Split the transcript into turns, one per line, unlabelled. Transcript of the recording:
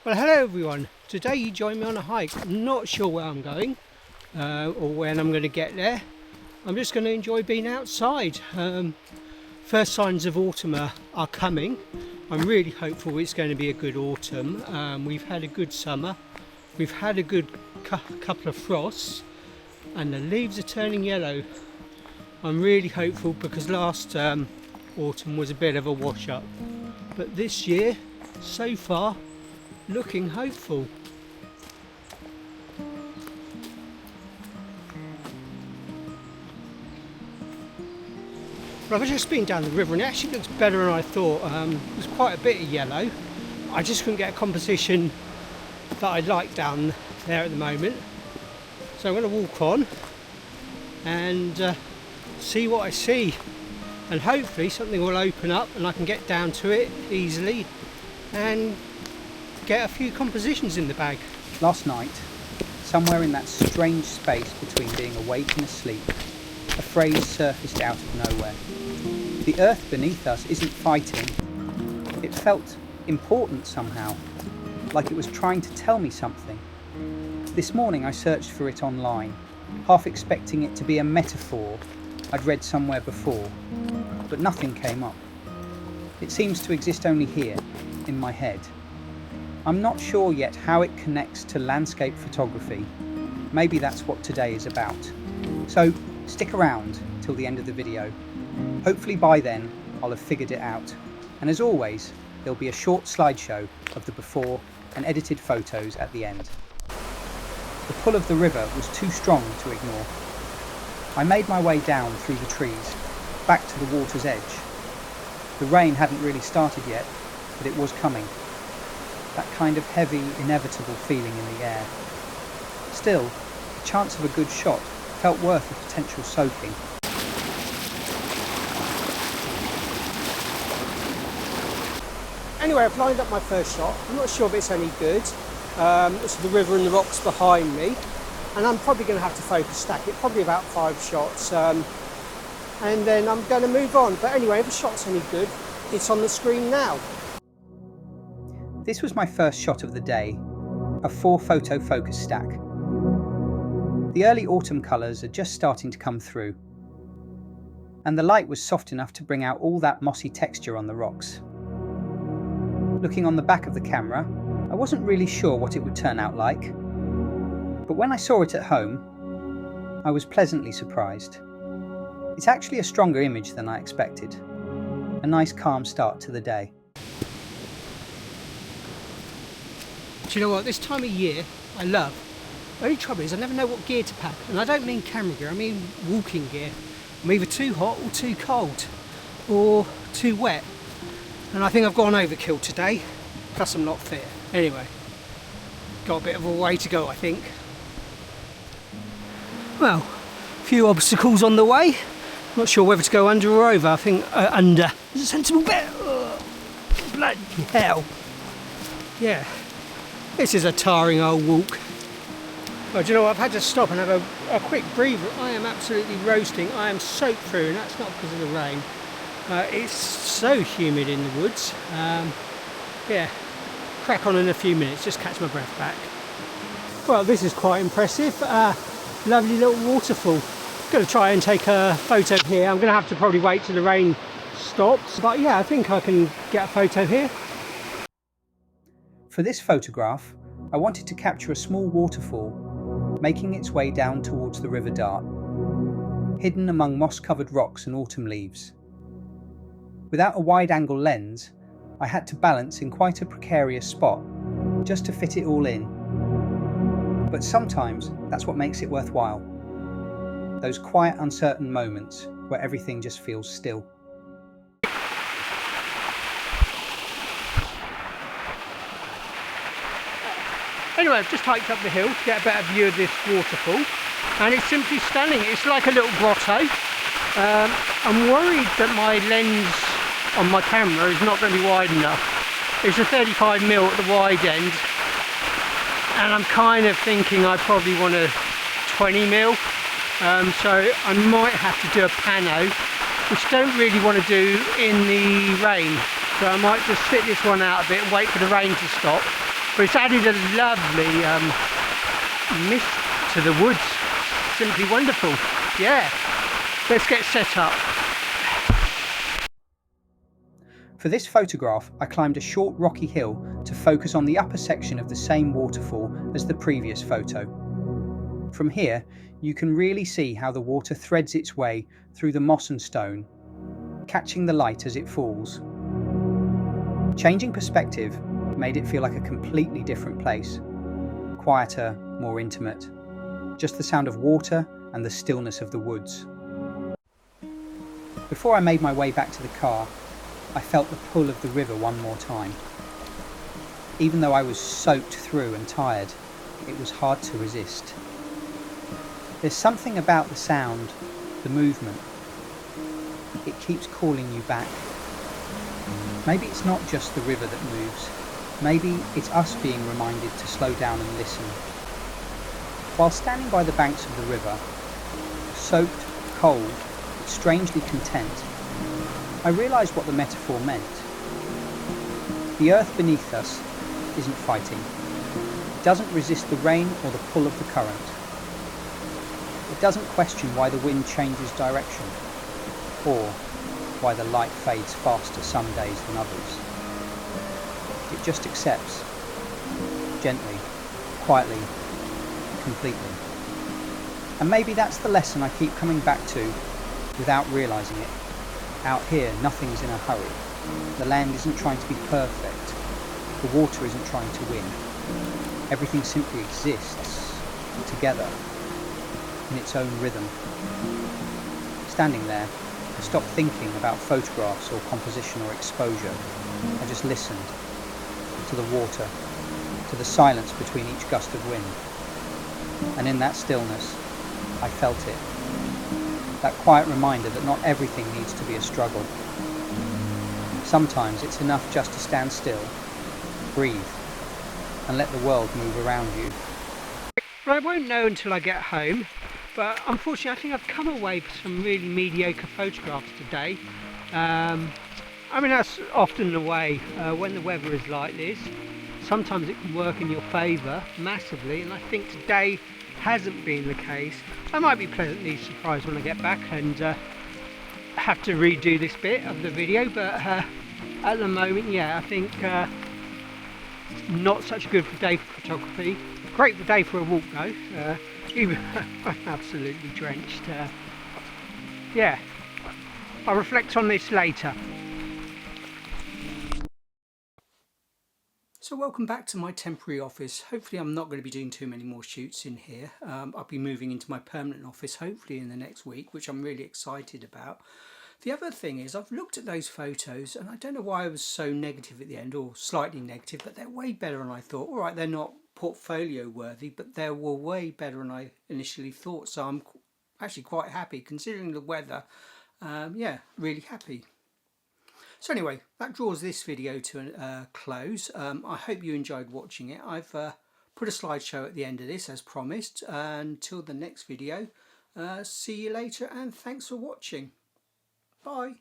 Well, hello everyone. Today you join me on a hike. I'm not sure where I'm going or when I'm going to get there. I'm just going to enjoy being outside. First signs of autumn are coming. I'm really hopeful it's going to be a good autumn. We've had a good summer. We've had a good couple of frosts and the leaves are turning yellow. I'm really hopeful because last autumn was a bit of a wash up. But this year, so far, looking hopeful. Well, I've just been down the river and it actually looks better than I thought. There's quite a bit of yellow. I just couldn't get a composition that I like down there at the moment. So I'm going to walk on and see what I see. And hopefully something will open up and I can get down to it easily and get a few compositions in the bag.
Last night, somewhere in that strange space between being awake and asleep, a phrase surfaced out of nowhere. The earth beneath us isn't fighting. It felt important somehow, like it was trying to tell me something. This morning I searched for it online, half expecting it to be a metaphor I'd read somewhere before, but nothing came up. It seems to exist only here, in my head. I'm not sure yet how it connects to landscape photography. Maybe that's what today is about. So stick around till the end of the video. Hopefully by then I'll have figured it out. And as always, there'll be a short slideshow of the before and edited photos at the end. The pull of the river was too strong to ignore. I made my way down through the trees, back to the water's edge. The rain hadn't really started yet, but it was coming. That kind of heavy, inevitable feeling in the air. Still, the chance of a good shot felt worth the potential soaking.
Anyway, I've lined up my first shot. I'm not sure if it's any good. It's the river and the rocks behind me. And I'm probably going to have to focus stack it, probably about 5 shots. And then I'm going to move on. But anyway, if the shot's any good, it's on the screen now.
This was my first shot of the day, a 4-photo focus stack. The early autumn colours are just starting to come through, and the light was soft enough to bring out all that mossy texture on the rocks. Looking on the back of the camera, I wasn't really sure what it would turn out like, but when I saw it at home, I was pleasantly surprised. It's actually a stronger image than I expected. A nice calm start to the day.
Do you know what, this time of year I love. The only trouble is I never know what gear to pack, and I don't mean camera gear, I mean walking gear. I'm either too hot or too cold or too wet, and I think I've gone overkill today, plus I'm not fit. Anyway, got a bit of a way to go I think. Well, a few obstacles on the way, not sure whether to go under or over. I think under is a sensible bet. Bloody hell, yeah. This is a tiring old walk. Well, do you know what? I've had to stop and have a quick breather. I am absolutely roasting. I am soaked through, and that's not because of the rain. It's so humid in the woods. Yeah, crack on in a few minutes, just catch my breath back. Well, this is quite impressive. Lovely little waterfall. I'm going to try and take a photo here. I'm going to have to probably wait till the rain stops. But yeah, I think I can get a photo here.
For this photograph, I wanted to capture a small waterfall, making its way down towards the River Dart, hidden among moss-covered rocks and autumn leaves. Without a wide-angle lens, I had to balance in quite a precarious spot, just to fit it all in. But sometimes that's what makes it worthwhile. Those quiet, uncertain moments where everything just feels still.
Anyway, I've just hiked up the hill to get a better view of this waterfall, and it's simply stunning. It's like a little grotto. I'm worried that my lens on my camera is not going to be wide enough. It's a 35mm at the wide end, and I'm kind of thinking I probably want a 20mm, so I might have to do a pano, which I don't really want to do in the rain. So I might just sit this one out a bit and wait for the rain to stop. But it's added a lovely mist to the woods. Simply wonderful. Yeah, let's get set up.
For this photograph, I climbed a short rocky hill to focus on the upper section of the same waterfall as the previous photo. From here, you can really see how the water threads its way through the moss and stone, catching the light as it falls. Changing perspective made it feel like a completely different place. Quieter, more intimate. Just the sound of water and the stillness of the woods. Before I made my way back to the car, I felt the pull of the river one more time. Even though I was soaked through and tired, it was hard to resist. There's something about the sound, the movement. It keeps calling you back. Maybe it's not just the river that moves. Maybe it's us being reminded to slow down and listen. While standing by the banks of the river, soaked, cold, but strangely content, I realised what the metaphor meant. The earth beneath us isn't fighting. It doesn't resist the rain or the pull of the current. It doesn't question why the wind changes direction, or why the light fades faster some days than others. It just accepts, gently, quietly, completely. And maybe that's the lesson I keep coming back to without realising it. Out here, nothing's in a hurry. The land isn't trying to be perfect. The water isn't trying to win. Everything simply exists, together, in its own rhythm. Standing there, I stopped thinking about photographs or composition or exposure. I just listened to the water, to the silence between each gust of wind. And in that stillness, I felt it. That quiet reminder that not everything needs to be a struggle. Sometimes it's enough just to stand still, breathe, and let the world move around you.
Well, I won't know until I get home, but unfortunately I think I've come away with some really mediocre photographs today. I mean, that's often the way when the weather is like this. Sometimes it can work in your favour massively, and I think today hasn't been the case. I might be pleasantly surprised when I get back and have to redo this bit of the video, but at the moment, yeah, I think not such a good day for photography. Great day for a walk though, even I'm absolutely drenched. Yeah, I'll reflect on this later. So welcome back to my temporary office. Hopefully I'm not going to be doing too many more shoots in here. I'll be moving into my permanent office hopefully in the next week, which I'm really excited about. The other thing is I've looked at those photos and I don't know why I was so negative at the end, or slightly negative, but they're way better than I thought. All right, they're not portfolio worthy, but they were way better than I initially thought. So I'm actually quite happy considering the weather. Yeah, really happy. So anyway, that draws this video to a close. I hope you enjoyed watching it. I've put a slideshow at the end of this as promised. Until the next video, see you later and thanks for watching. Bye.